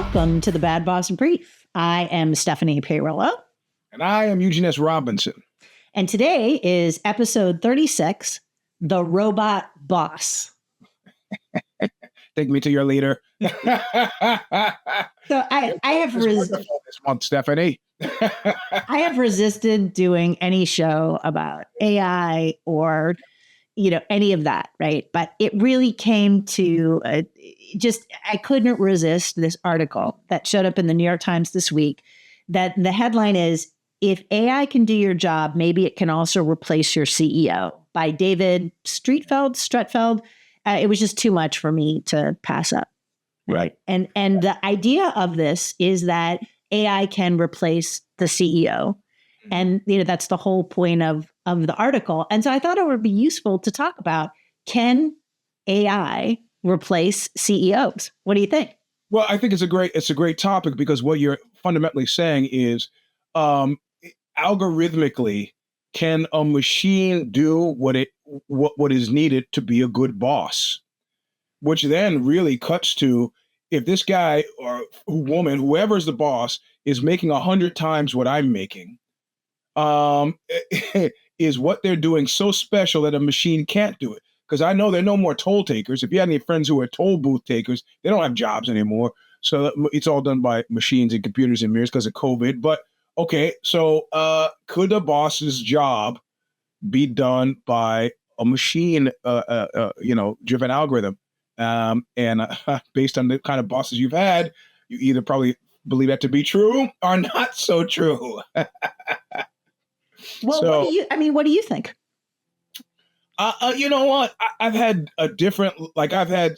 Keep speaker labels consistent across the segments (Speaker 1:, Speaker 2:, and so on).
Speaker 1: Welcome to the Bad Boss Brief. I am Stephanie Peirolo.
Speaker 2: And I am Eugene S. Robinson.
Speaker 1: And today is episode 36, The Robot Boss.
Speaker 2: Take me to your leader.
Speaker 1: So I have
Speaker 2: this month, Stephanie.
Speaker 1: I have resisted doing any show about AI or any of that, right? But it really came to I couldn't resist this article that showed up in the New York Times this week. That the headline is, "If AI can do your job, maybe it can also replace your CEO," by David Strutfeld. It was just too much for me to pass up.
Speaker 2: Right.
Speaker 1: And the idea of this is that AI can replace the CEO. And that's the whole point of the article. And so I thought it would be useful to talk about, can AI replace CEOs? What do you think?
Speaker 2: Well, I think it's a great topic, because what you're fundamentally saying is algorithmically, can a machine do what is needed to be a good boss? Which then really cuts to, if this guy or woman, whoever's the boss, is making 100 times what I'm making, is what they're doing so special that a machine can't do it? Because I know there are no more toll takers. If you had any friends who are toll booth takers, they don't have jobs anymore. So it's all done by machines and computers and mirrors because of COVID. But okay, so could a boss's job be done by a machine, driven algorithm? And based on the kind of bosses you've had, you either probably believe that to be true or not so true.
Speaker 1: Well,
Speaker 2: so,
Speaker 1: what do you think?
Speaker 2: You know what? I've had I've had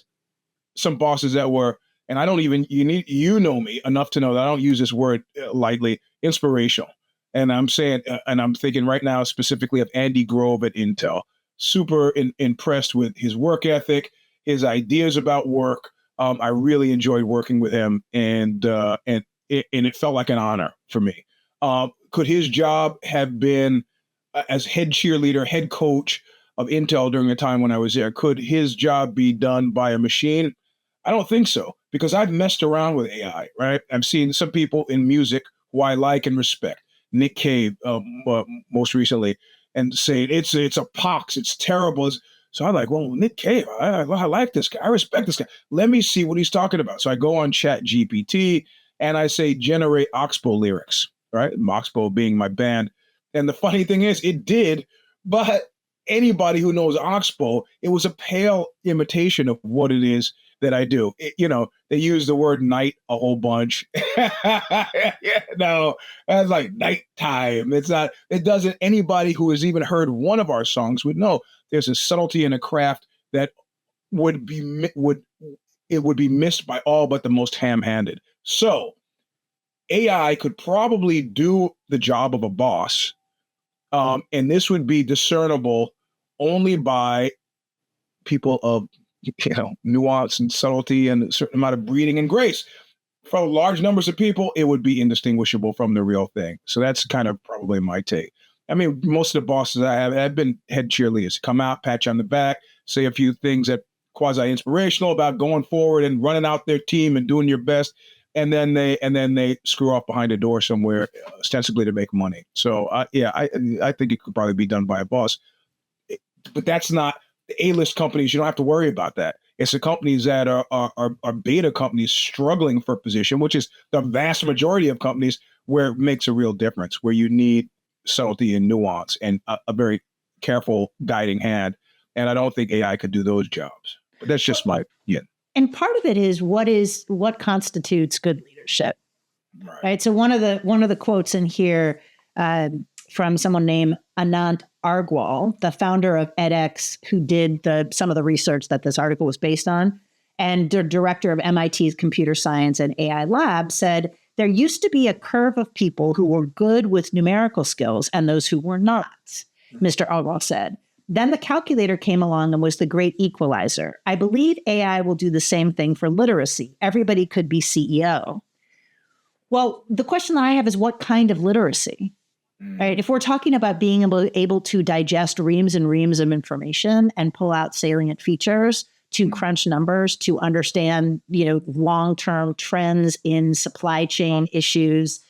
Speaker 2: some bosses that were, and I don't even, you know me enough to know that I don't use this word lightly, inspirational. And I'm saying, and I'm thinking right now specifically of Andy Grove at Intel. Super impressed with his work ethic, his ideas about work. I really enjoyed working with him, and it felt like an honor for me. Could his job have been as head cheerleader, head coach of Intel during the time when I was there? Could his job be done by a machine? I don't think so, because I've messed around with AI, right? I've seen some people in music who I like and respect, Nick Cave most recently, and saying it's a pox, it's terrible. So I'm like, well, Nick Cave, I like this guy, I respect this guy. Let me see what he's talking about. So I go on Chat GPT and I say, generate Oxbow lyrics, right? Oxbow being my band. And the funny thing is, it did, but anybody who knows Oxbow, it was a pale imitation of what it is that I do. They use the word night a whole bunch. No, that's like nighttime. It's not, it doesn't, anybody who has even heard one of our songs would know there's a subtlety in a craft that would be missed by all but the most ham-handed. So AI could probably do the job of a boss. And this would be discernible only by people of, nuance and subtlety and a certain amount of breeding and grace. For large numbers of people, it would be indistinguishable from the real thing. So that's kind of probably my take. I mean, most of the bosses I have been head cheerleaders. Come out, pat you on the back, say a few things that quasi-inspirational about going forward and running out their team and doing your best. And then they screw off behind a door somewhere, ostensibly to make money. So I think it could probably be done by a boss, but that's not the A-list companies. You don't have to worry about that. It's the companies that are beta companies struggling for position, which is the vast majority of companies, where it makes a real difference, where you need subtlety and nuance and a very careful guiding hand. And I don't think AI could do those jobs. But that's just my opinion.
Speaker 1: And part of it is what constitutes good leadership, right? So one of the quotes in here from someone named Anant Argwal, the founder of edX, who did some of the research that this article was based on, and the director of MIT's Computer Science and AI Lab, said, "There used to be a curve of people who were good with numerical skills and those who were not," Mr. Argwal said. "Then the calculator came along and was the great equalizer. I believe AI will do the same thing for literacy. Everybody could be CEO." Well, the question that I have is, what kind of literacy? Right? If we're talking about being able to digest reams and reams of information and pull out salient features, to crunch numbers, to understand, long-term trends in supply chain issues.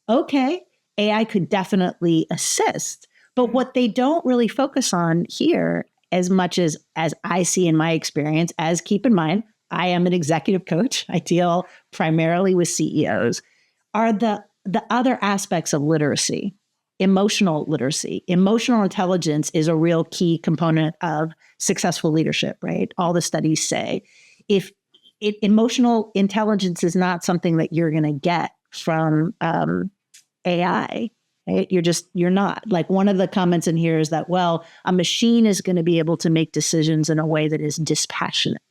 Speaker 1: Okay, AI could definitely assist. But what they don't really focus on here, as much as I see in my experience, as keep in mind, I am an executive coach. I deal primarily with CEOs, are the other aspects of literacy, emotional literacy. Emotional intelligence is a real key component of successful leadership, right? All the studies say if emotional intelligence is not something that you're going to get from AI, right? You're not. Like, one of the comments in here is that, well, a machine is going to be able to make decisions in a way that is dispassionate.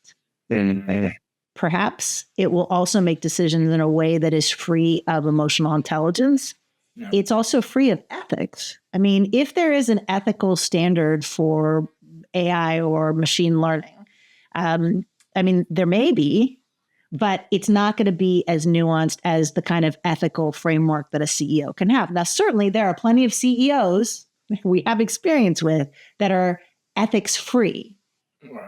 Speaker 1: Perhaps it will also make decisions in a way that is free of emotional intelligence. Yeah. It's also free of ethics. I mean, if there is an ethical standard for AI or machine learning, there may be, but it's not going to be as nuanced as the kind of ethical framework that a CEO can have. Now, certainly there are plenty of CEOs we have experience with that are ethics free,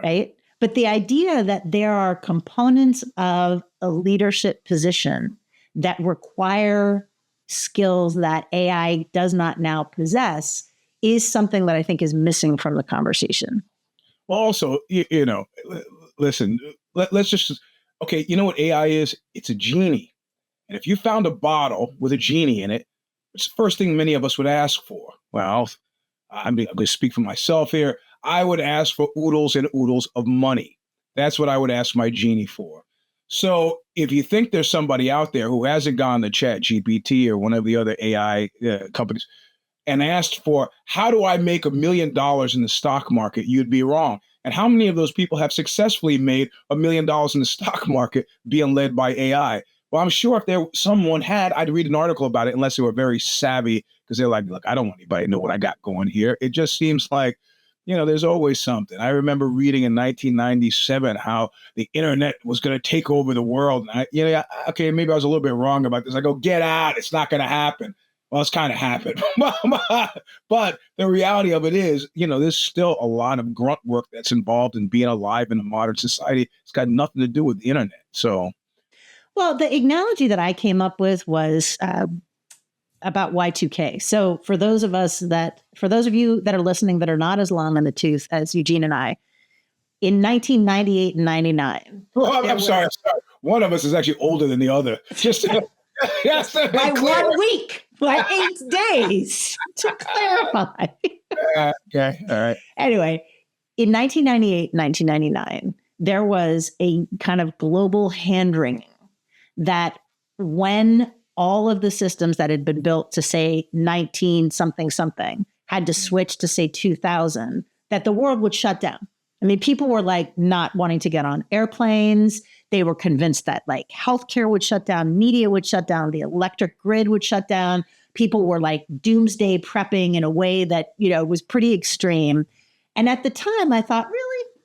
Speaker 1: right? But the idea that there are components of a leadership position that require skills that AI does not now possess is something that I think is missing from the conversation.
Speaker 2: Well, also, listen, let's just, okay, you know what AI is? It's a genie. And if you found a bottle with a genie in it, it's the first thing many of us would ask for. Well, I'm going to speak for myself here. I would ask for oodles and oodles of money. That's what I would ask my genie for. So if you think there's somebody out there who hasn't gone to ChatGPT or one of the other AI companies and asked for, how do I make $1 million in the stock market? You'd be wrong. And how many of those people have successfully made $1 million in the stock market being led by AI? Well, I'm sure if someone had, I'd read an article about it, unless they were very savvy, because they're like, look, I don't want anybody to know what I got going here. It just seems like, there's always something. I remember reading in 1997 how the internet was going to take over the world. And okay, maybe I was a little bit wrong about this. I go, get out. It's not going to happen. Well, it's kind of happened. But the reality of it is, there's still a lot of grunt work that's involved in being alive in a modern society. It's got nothing to do with the internet. So,
Speaker 1: well, the analogy that I came up with was about Y2K. So for those of you that are listening that are not as long in the tooth as Eugene and I, in 1998 and 99.
Speaker 2: Well, I'm sorry. One of us is actually older than the other. Just
Speaker 1: by 1 week, by 8 days, to clarify.
Speaker 2: Okay, all right.
Speaker 1: Anyway, in 1998, 1999, there was a kind of global hand-wringing that when all of the systems that had been built to say 19 something something had to switch to say 2000, that the world would shut down. I mean, people were like not wanting to get on airplanes. They were convinced that like healthcare would shut down, media would shut down, the electric grid would shut down. People were like doomsday prepping in a way that, was pretty extreme. And at the time I thought,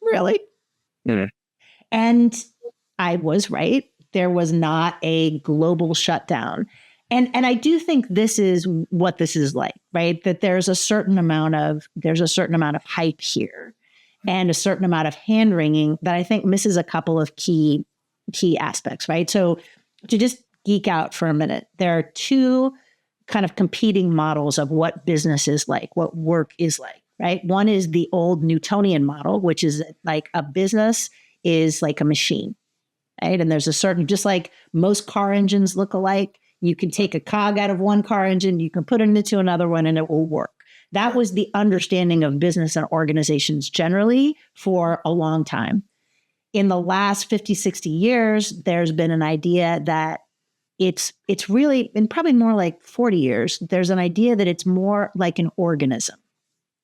Speaker 1: really? Mm-hmm. And I was right. There was not a global shutdown. And I do think this is what this is like, right? That there's a certain amount of hype here and a certain amount of hand-wringing that I think misses a couple of key aspects, right? So to just geek out for a minute, there are two kind of competing models of what business is like, what work is like, right? One is the old Newtonian model, which is like a business is like a machine. Right. And there's a certain, just like most car engines look alike, you can take a cog out of one car engine, you can put it into another one and it will work. That was the understanding of business and organizations generally for a long time. In the last 50, 60 years, there's been an idea that it's really, and probably more like 40 years, there's an idea that it's more like an organism.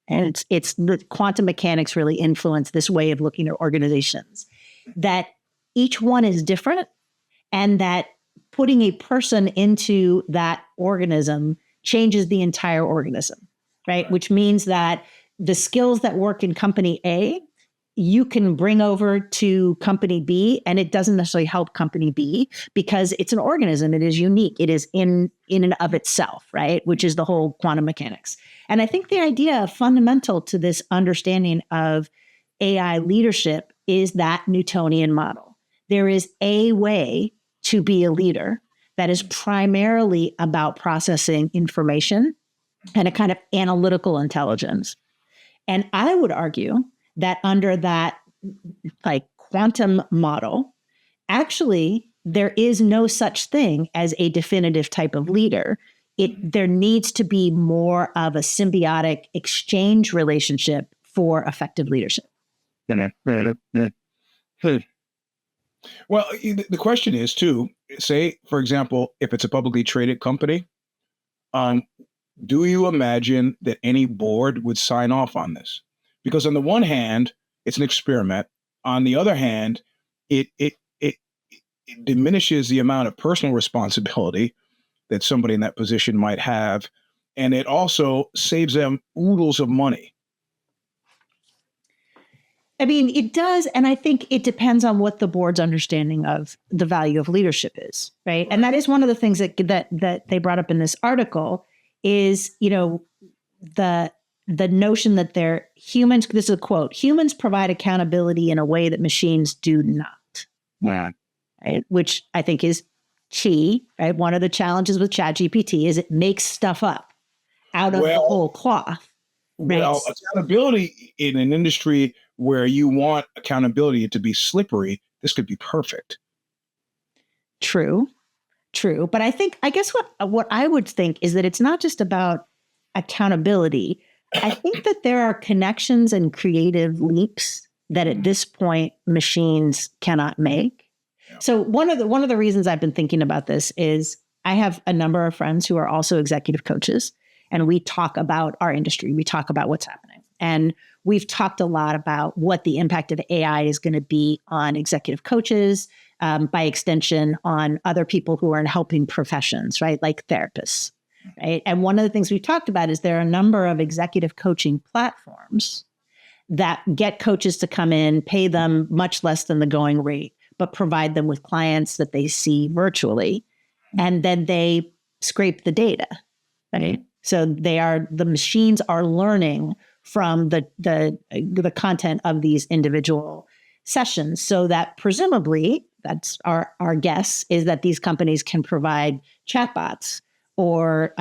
Speaker 1: And it's the quantum mechanics really influence this way of looking at organizations, that each one is different, and that putting a person into that organism changes the entire organism, right? Which means that the skills that work in company A, you can bring over to company B, and it doesn't necessarily help company B because it's an organism. It is unique. It is in and of itself, right? Which is the whole quantum mechanics. And I think the idea fundamental to this understanding of AI leadership is that Newtonian model. There is a way to be a leader that is primarily about processing information and a kind of analytical intelligence. And I would argue that under that like quantum model, actually, there is no such thing as a definitive type of leader. There needs to be more of a symbiotic exchange relationship for effective leadership.
Speaker 2: Well, the question is too, say, for example, if it's a publicly traded company, do you imagine that any board would sign off on this? Because on the one hand, it's an experiment. On the other hand, it diminishes the amount of personal responsibility that somebody in that position might have. And it also saves them oodles of money.
Speaker 1: I mean, it does. And I think it depends on what the board's understanding of the value of leadership is, right? And that is one of the things that they brought up in this article is, the notion that they're humans, this is a quote, humans provide accountability in a way that machines do not.
Speaker 2: Yeah.
Speaker 1: Right? Which I think is key, right? One of the challenges with ChatGPT is it makes stuff up out of the whole cloth. Right?
Speaker 2: Well, accountability in an industry where you want accountability to be slippery, this could be perfect.
Speaker 1: True. But I guess what I would think is that it's not just about accountability. I think that there are connections and creative leaps that at this point machines cannot make. So one of the reasons I've been thinking about this is I have a number of friends who are also executive coaches, and we talk about our industry. We talk about what's happening. And we've talked a lot about what the impact of AI is going to be on executive coaches, by extension on other people who are in helping professions, right? Like therapists, right? And one of the things we've talked about is there are a number of executive coaching platforms that get coaches to come in, pay them much less than the going rate, but provide them with clients that they see virtually. And then they scrape the data, right? So the machines are learning from the content of these individual sessions, so that presumably, that's our guess, is that these companies can provide chatbots or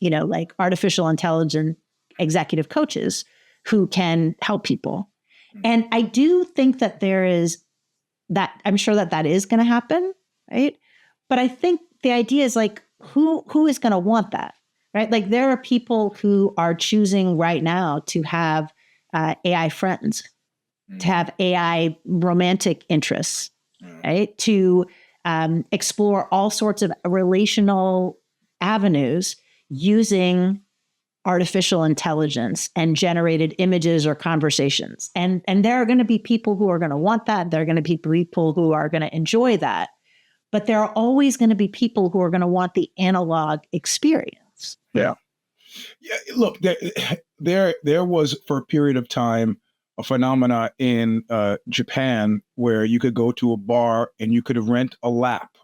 Speaker 1: like artificial intelligence executive coaches who can help people. And I do think that there is that, I'm sure that is going to happen, right? But I think the idea is like, who is going to want that, right? Like there are people who are choosing right now to have AI friends, to have AI romantic interests, right? To explore all sorts of relational avenues using artificial intelligence and generated images or conversations. And there are going to be people who are going to want that. There are going to be people who are going to enjoy that. But there are always going to be people who are going to want the analog experience.
Speaker 2: Yeah. Look, there was for a period of time a phenomena in Japan where you could go to a bar and you could rent a lap.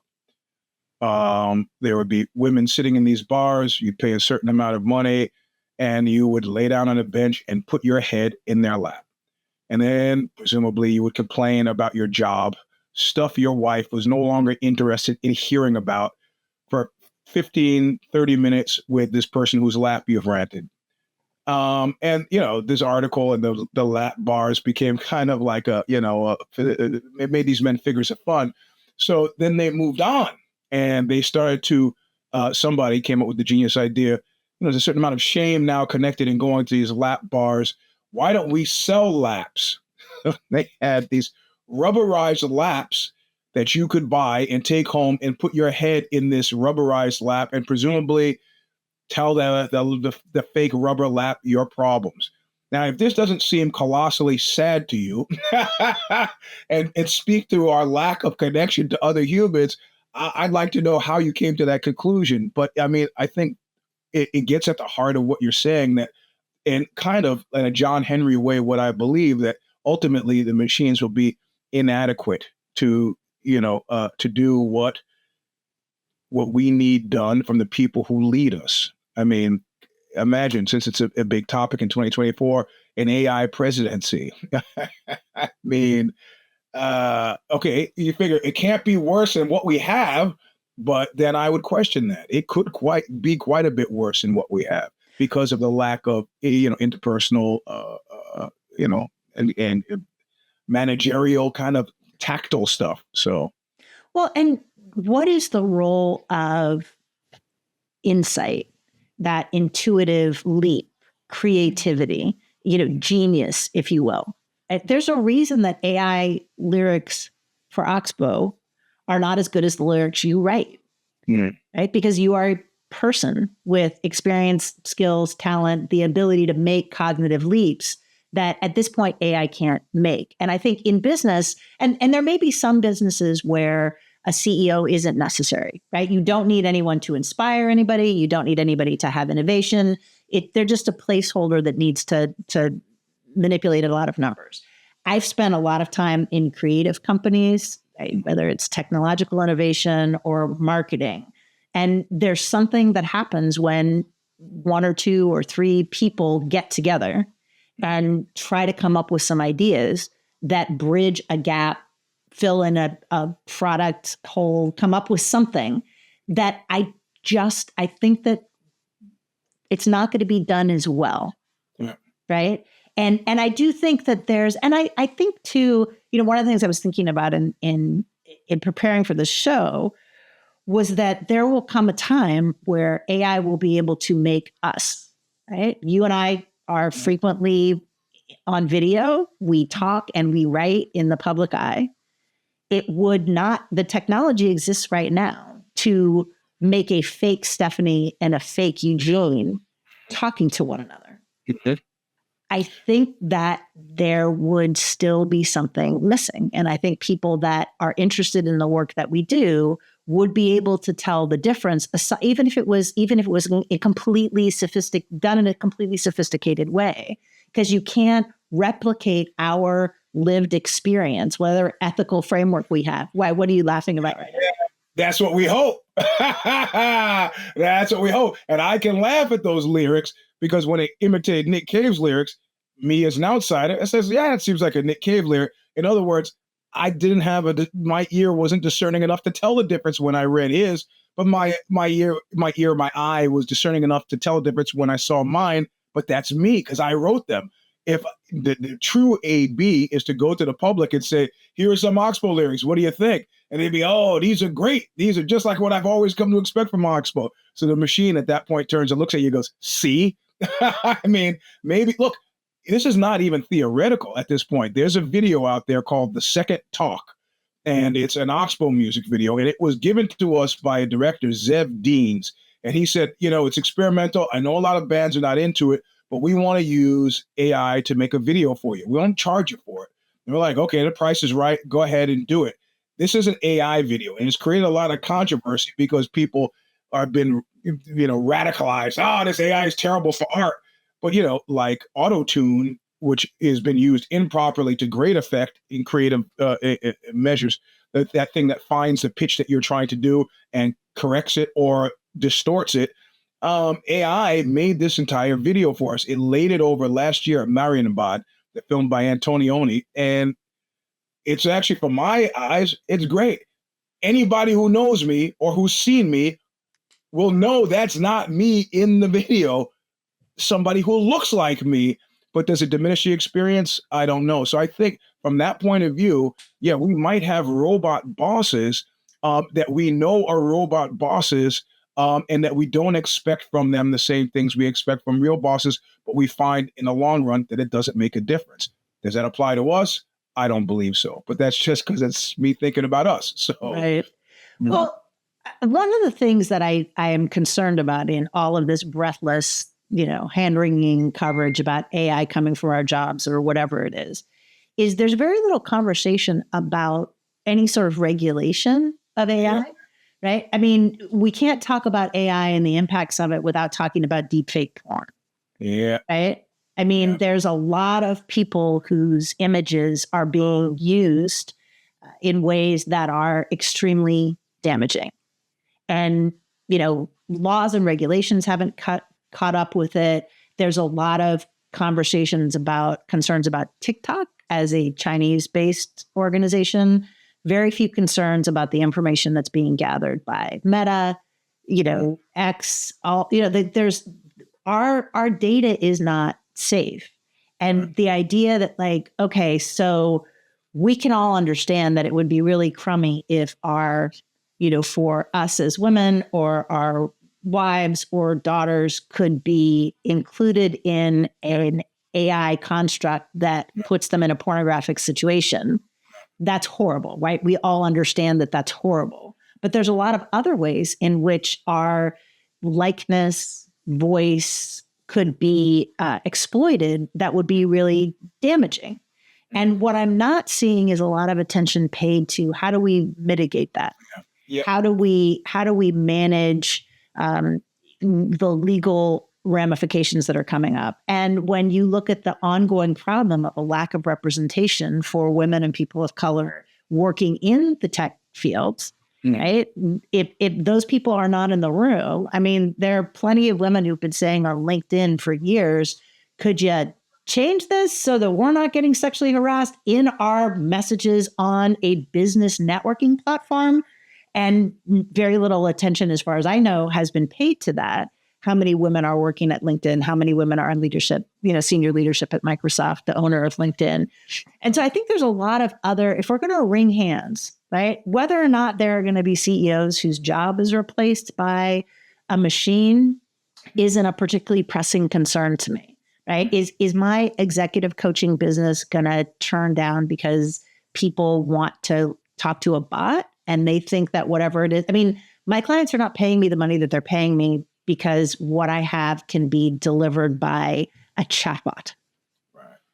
Speaker 2: There would be women sitting in these bars. You'd pay a certain amount of money and you would lay down on a bench and put your head in their lap. And then presumably you would complain about your job, stuff your wife was no longer interested in hearing about for 15, 30 minutes with this person whose lap you've rented. And, this article and the lap bars became kind of like it made these men figures of fun. So then they moved on and they started to, somebody came up with the genius idea. There's a certain amount of shame now connected in going to these lap bars. Why don't we sell laps? They had these rubberized laps that you could buy and take home and put your head in this rubberized lap and presumably tell the fake rubber lap your problems. Now, if this doesn't seem colossally sad to you and speak to our lack of connection to other humans, I'd like to know how you came to that conclusion. But I mean, I think it gets at the heart of what you're saying, that in kind of in a John Henry way, what I believe, that ultimately the machines will be inadequate to do what we need done from the people who lead us. I mean, imagine, since it's a big topic in 2024, an AI presidency. I mean, Okay, you figure it can't be worse than what we have, but then I would question that. It could be quite a bit worse than what we have because of the lack of, interpersonal, you know, and managerial kind of tactile stuff. So,
Speaker 1: well, and what is the role of insight, that intuitive leap, creativity, genius, if you will? There's a reason that AI lyrics for Oxbow are not as good as the lyrics you write, right? Because you are a person with experience, skills, talent, the ability to make cognitive leaps that at this point AI can't make. And I think in business, and there may be some businesses where a CEO isn't necessary, right? You don't need anyone to inspire anybody. You don't need anybody to have innovation. They're just a placeholder that needs to manipulate a lot of numbers. I've spent a lot of time in creative companies, right, whether it's technological innovation or marketing. And there's something that happens when one or two or three people get together and try to come up with some ideas that bridge a gap, fill in a product hole, come up with something that I think that it's not going to be done as well.
Speaker 2: Yeah.
Speaker 1: Right. And I do think that I think too, one of the things I was thinking about in preparing for the show was that there will come a time where AI will be able to make us, right? You and I are frequently on video. We talk and we write in the public eye. The technology exists right now to make a fake Stephanie and a fake Eugene talking to one another. I think that there would still be something missing. And I think people that are interested in the work that we do would be able to tell the difference, even if it was a completely done in a completely sophisticated way, because you can't replicate our lived experience, whatever ethical framework we have. Why? What are you laughing about right now?
Speaker 2: That's what we hope. That's what we hope. And I can laugh at those lyrics because when they imitate Nick Cave's lyrics, me as an outsider, it says, yeah, it seems like a Nick Cave lyric. In other words, I didn't have my ear wasn't discerning enough to tell the difference when I read his, but my eye was discerning enough to tell the difference when I saw mine. But that's me because I wrote them. If the true AB is to go to the public and say, here are some Oxbow lyrics, what do you think? And they'd be, oh, these are great. These are just like what I've always come to expect from Oxbow. So the machine at that point turns and looks at you and goes, see? I mean, maybe, look, this is not even theoretical at this point. There's a video out there called The Second Talk, and it's an Oxbow music video, and it was given to us by a director, Zev Deans. And he said, it's experimental. I know a lot of bands are not into it, but we want to use AI to make a video for you. We won't charge you for it. And we're like, okay, the price is right. Go ahead and do it. This is an AI video, and it's created a lot of controversy because people have been, radicalized. Oh, this AI is terrible for art. But, like auto-tune, which has been used improperly to great effect in creative measures, that thing that finds the pitch that you're trying to do and corrects it or distorts it. AI made this entire video for us. It laid it over last year at Marienbad, filmed by Antonioni, and it's actually, from my eyes, it's great. Anybody who knows me or who's seen me will know that's not me in the video. Somebody who looks like me, but does it diminish the experience? I don't know. So I think from that point of view, yeah, we might have robot bosses that we know are robot bosses, and that we don't expect from them the same things we expect from real bosses, but we find in the long run that it doesn't make a difference. Does that apply to us? I don't believe so, but that's just because it's me thinking about us. So,
Speaker 1: right. Well, one of the things that I am concerned about in all of this breathless, hand-wringing coverage about AI coming for our jobs or whatever it is there's very little conversation about any sort of regulation of AI. Yeah. Right? I mean, we can't talk about AI and the impacts of it without talking about deepfake porn.
Speaker 2: Yeah.
Speaker 1: Right? I mean, there's a lot of people whose images are being used in ways that are extremely damaging. And, laws and regulations haven't caught up with it. There's a lot of concerns about TikTok as a Chinese-based organization, very few concerns about the information that's being gathered by Meta, X, there's our data is not safe. And the idea that okay, so we can all understand that it would be really crummy if for us as women or our wives or daughters could be included in an AI construct that puts them in a pornographic situation. That's horrible, right? We all understand that that's horrible. But there's a lot of other ways in which our likeness, voice could be exploited that would be really damaging. And what I'm not seeing is a lot of attention paid to how do we mitigate that?
Speaker 2: Yeah.
Speaker 1: How do we manage the legal ramifications that are coming up? And when you look at the ongoing problem of a lack of representation for women and people of color working in the tech fields, right? If those people are not in the room, I mean, there are plenty of women who've been saying on LinkedIn for years, could you change this so that we're not getting sexually harassed in our messages on a business networking platform? And very little attention, as far as I know, has been paid to that. How many women are working at LinkedIn? How many women are in leadership, senior leadership at Microsoft, the owner of LinkedIn? And so I think there's a lot of if we're going to wring hands, right? Whether or not there are going to be CEOs whose job is replaced by a machine isn't a particularly pressing concern to me, right? Is my executive coaching business going to turn down because people want to talk to a bot and they think that whatever it is, I mean, my clients are not paying me the money that they're paying me because what I have can be delivered by a chatbot,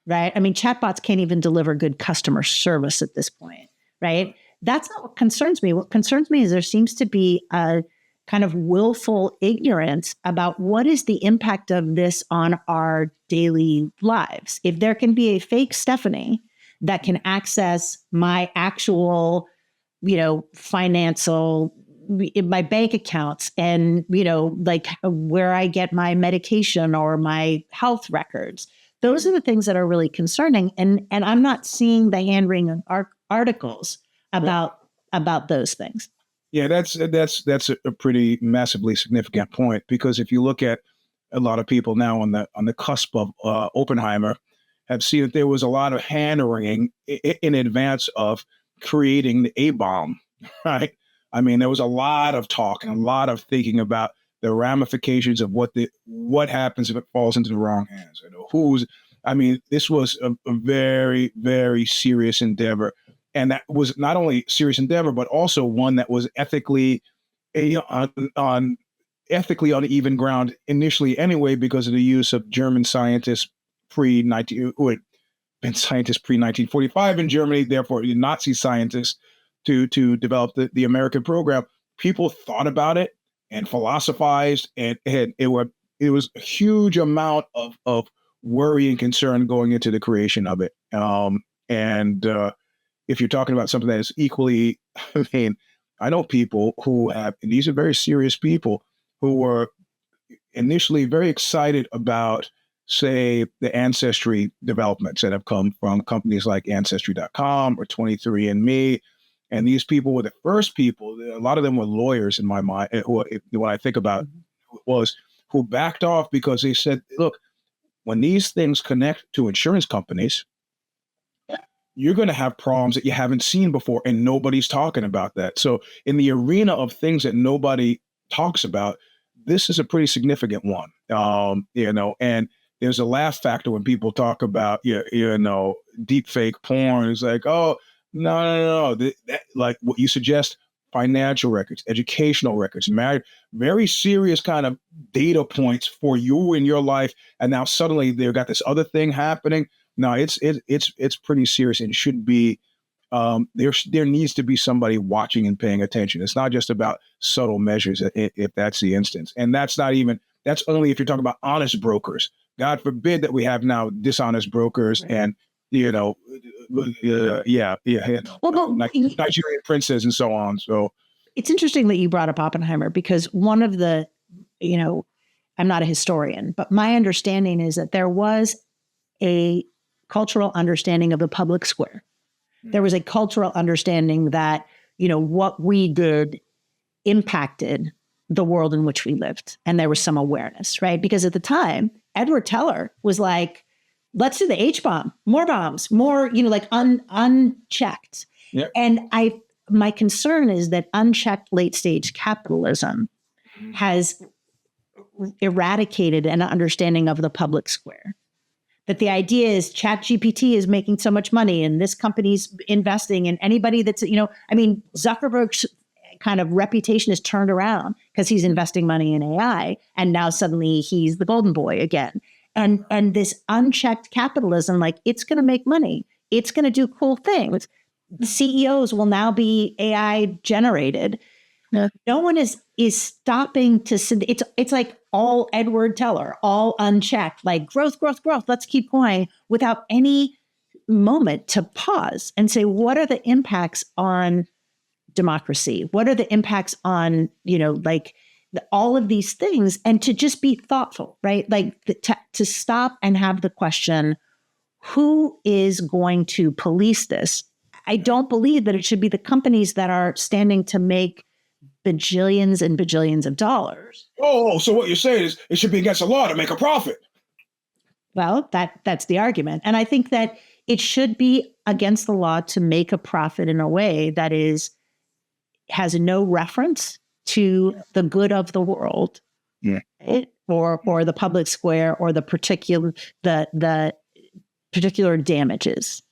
Speaker 1: right? I mean, chatbots can't even deliver good customer service at this point, right? That's not what concerns me. What concerns me is there seems to be a kind of willful ignorance about what is the impact of this on our daily lives. If there can be a fake Stephanie that can access my actual, financial, my bank accounts and, where I get my medication or my health records, those are the things that are really concerning. And I'm not seeing the hand-wringing articles about those things.
Speaker 2: Yeah, that's a pretty massively significant point, because if you look at a lot of people now on the cusp of Oppenheimer have seen that there was a lot of hand-wringing in advance of creating the A-bomb, right? I mean, there was a lot of talk and a lot of thinking about the ramifications of what happens if it falls into the wrong hands. This was a very, very serious endeavor. And that was not only serious endeavor, but also one that was ethically on even ground initially anyway, because of the use of German scientists who had been scientists pre-1945 in Germany, therefore Nazi scientists, to develop the American program. People thought about it and philosophized, and it was a huge amount of worry and concern going into the creation of it. If you're talking about something that is equally, I know people who have, and these are very serious people, who were initially very excited about, say, the ancestry developments that have come from companies like Ancestry.com or 23andMe. And these people were the first people, a lot of them were lawyers in my mind, when I think about who backed off because they said, look, when these things connect to insurance companies, you're going to have problems that you haven't seen before, and nobody's talking about that. So in the arena of things that nobody talks about, this is a pretty significant one. And there's a laugh factor when people talk about, deep fake porn. It's like, oh, no. Like what you suggest, financial records, educational records, very serious kind of data points for you in your life. And now suddenly they've got this other thing happening. No, it's pretty serious, and should be. There needs to be somebody watching and paying attention. It's not just about subtle measures, if that's the instance, and that's only if you're talking about honest brokers. God forbid that we have now dishonest brokers, and Well, Nigerian princes and so on. So
Speaker 1: it's interesting that you brought up Oppenheimer, because one of the, I'm not a historian, but my understanding is that there was a cultural understanding of the public square. There was a cultural understanding that, what we did impacted the world in which we lived. And there was some awareness, right? Because at the time, Edward Teller was like, let's do the H-bomb, more bombs, more, unchecked.
Speaker 2: Yep.
Speaker 1: And my concern is that unchecked late stage capitalism has eradicated an understanding of the public square. That the idea is ChatGPT is making so much money and this company's investing, and anybody that's, Zuckerberg's kind of reputation is turned around because he's investing money in AI. And now suddenly he's the golden boy again. And this unchecked capitalism, like, it's going to make money. It's going to do cool things. CEOs will now be AI generated. Yeah. No one is stopping to see. It's like all Edward Teller, all unchecked, like growth. Let's keep going without any moment to pause and say, what are the impacts on democracy? What are the impacts on, all of these things? And to just be thoughtful, right? Like to stop and have the question, who is going to police this? I don't believe that it should be the companies that are standing to make bajillions and bajillions of dollars.
Speaker 2: Oh, so what you're saying is it should be against the law to make a profit.
Speaker 1: Well, that's the argument. And I think that it should be against the law to make a profit in a way that has no reference to the good of the world, right? or the public square, or the particular damages.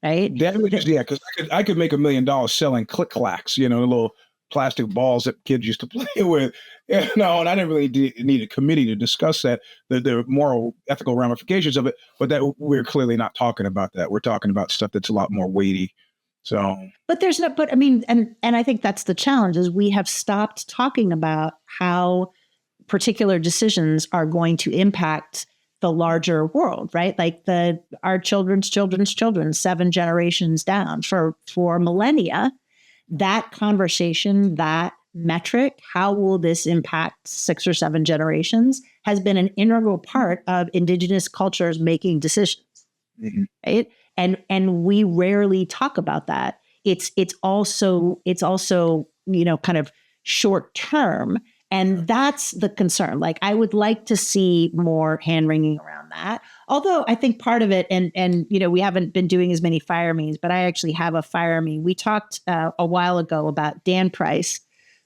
Speaker 1: Right?
Speaker 2: Damages, yeah, because I could make $1 million selling click clacks, little plastic balls that kids used to play with, and I didn't really need a committee to discuss that, the moral, ethical ramifications of it. But that we're clearly not talking about that. We're talking about stuff that's a lot more weighty. So, but
Speaker 1: I think that's the challenge, is we have stopped talking about how particular decisions are going to impact the larger world, right? Like our children's children's children, 7 generations down for millennia. That conversation, that metric, how will this impact 6 or 7 generations, has been an integral part of indigenous cultures making decisions, right? And we rarely talk about that. It's also kind of short term. And that's the concern. Like, I would like to see more hand wringing around that. Although I think part of it, and we haven't been doing as many fire memes, but I actually have a fire meme. We talked a while ago about Dan Price,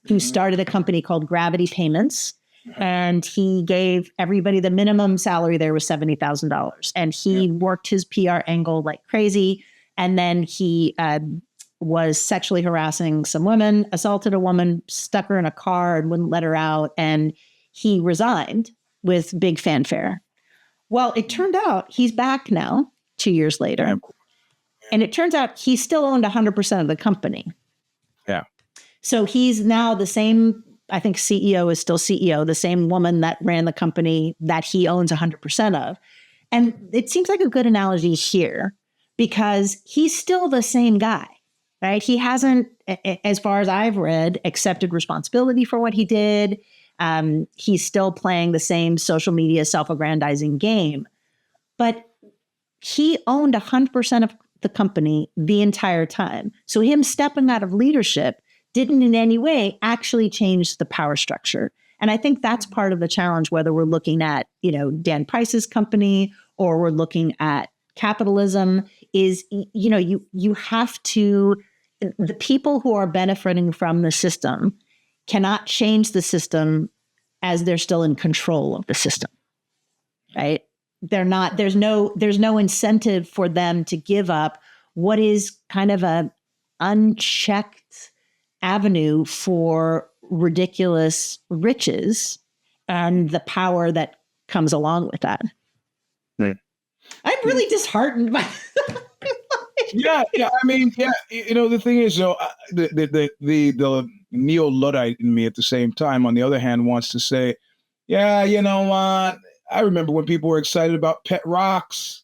Speaker 1: who started a company called Gravity Payments. And he gave everybody, the minimum salary there was $70,000. And he worked his PR angle like crazy. And then he was sexually harassing some women, assaulted a woman, stuck her in a car and wouldn't let her out. And he resigned with big fanfare. Well, it turned out he's back now, 2 years later. And it turns out he still owned 100% of the company.
Speaker 2: Yeah.
Speaker 1: So he's now the same, I think CEO is still CEO, the same woman that ran the company that he owns 100% of. And it seems like a good analogy here, because he's still the same guy. Right? He hasn't, as far as I've read, accepted responsibility for what he did. He's still playing the same social media self-aggrandizing game. But he owned 100% of the company the entire time. So him stepping out of leadership didn't in any way actually change the power structure. And I think that's part of the challenge, whether we're looking at, Dan Price's company or we're looking at capitalism, is, you have to, the people who are benefiting from the system cannot change the system as they're still in control of the system, right? They're not, there's no incentive for them to give up what is kind of a unchecked avenue for ridiculous riches and the power that comes along with that.
Speaker 2: Right.
Speaker 1: I'm really disheartened by
Speaker 2: Yeah. The thing is, though, the neo-Luddite in me at the same time, on the other hand, wants to say, I remember when people were excited about pet rocks,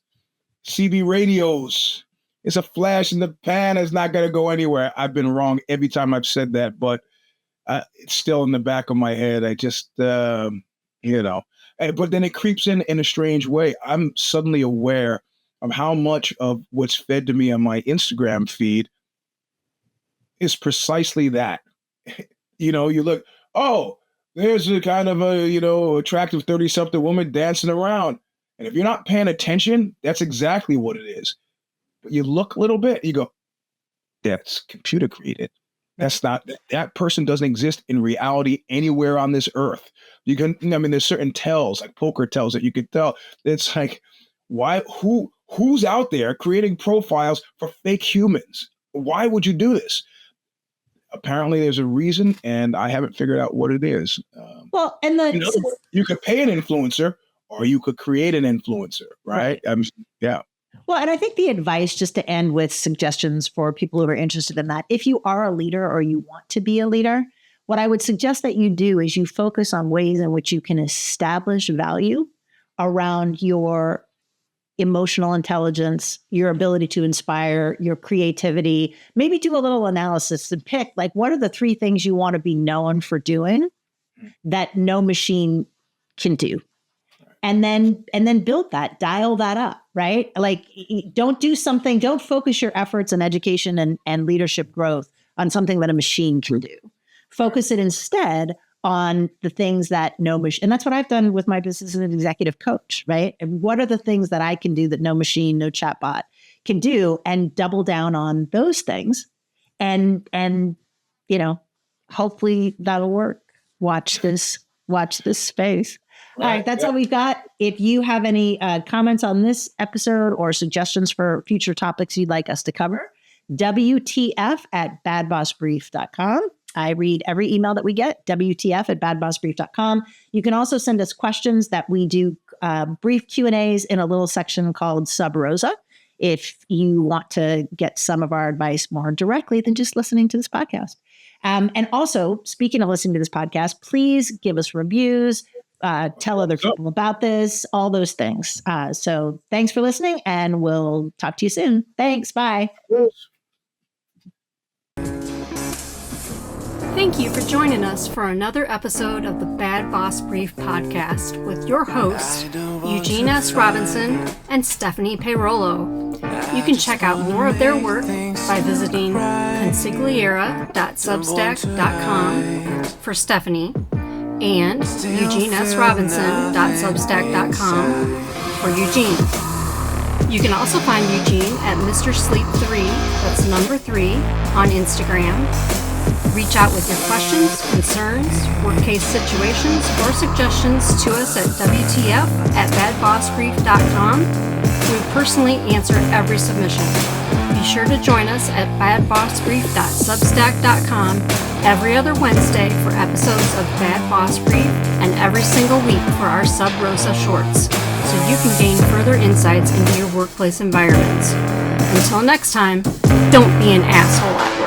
Speaker 2: CB radios. It's a flash in the pan. It's not going to go anywhere. I've been wrong every time I've said that, but it's still in the back of my head. I just, but then it creeps in a strange way. I'm suddenly aware of how much of what's fed to me on my Instagram feed is precisely that. You know, you look, oh, there's a kind of a, you know, attractive 30-something woman dancing around. And if you're not paying attention, that's exactly what it is. But you look a little bit, you go, that's computer created. That's not, that person doesn't exist in reality anywhere on this earth. You can, I mean, there's certain tells, like poker tells that you can tell. It's like, why, who's out there creating profiles for fake humans? Why would you do this? Apparently there's a reason, and I haven't figured out what it is.
Speaker 1: Well, and
Speaker 2: in other words, you could pay an influencer or you could create an influencer, right? Yeah.
Speaker 1: Well, and I think the advice, just to end with suggestions for people who are interested in that, if you are a leader or you want to be a leader, what I would suggest that you do is you focus on ways in which you can establish value around your emotional intelligence, your ability to inspire, your creativity. Maybe do a little analysis and pick, like, what are the 3 things you want to be known for doing that no machine can do? And then build that, dial that up, right? Like, don't focus your efforts and education and leadership growth on something that a machine can do. Focus it instead on the things that no machine, and that's what I've done with my business as an executive coach, right? And what are the things that I can do that no machine, no chatbot can do, and double down on those things. And, you know, hopefully that'll work. Watch this space. All right, that's all we've got. If you have any comments on this episode or suggestions for future topics you'd like us to cover, WTF@badbossbrief.com. I read every email that we get, WTF@badbossbrief.com. You can also send us questions that we do brief Q&As in a little section called Sub Rosa, if you want to get some of our advice more directly than just listening to this podcast. And also, speaking of listening to this podcast, please give us reviews, tell other people about this, all those things. So thanks for listening, and we'll talk to you soon. Thanks. Bye.
Speaker 3: Thank you for joining us for another episode of the Bad Boss Brief podcast with your hosts, Eugene S. Robinson and Stephanie Peirolo. You can check out more of their work by visiting consigliera.substack.com for Stephanie and eugenesrobinson.substack.com for Eugene. You can also find Eugene at Mr. Sleep 3, that's number 3, on Instagram. Reach out with your questions, concerns, worst case situations, or suggestions to us at WTF@badbossbrief.com. We personally answer every submission. Be sure to join us at badbossbrief.substack.com every other Wednesday for episodes of Bad Boss Brief, and every single week for our Sub Rosa shorts, so you can gain further insights into your workplace environments. Until next time, don't be an asshole at work.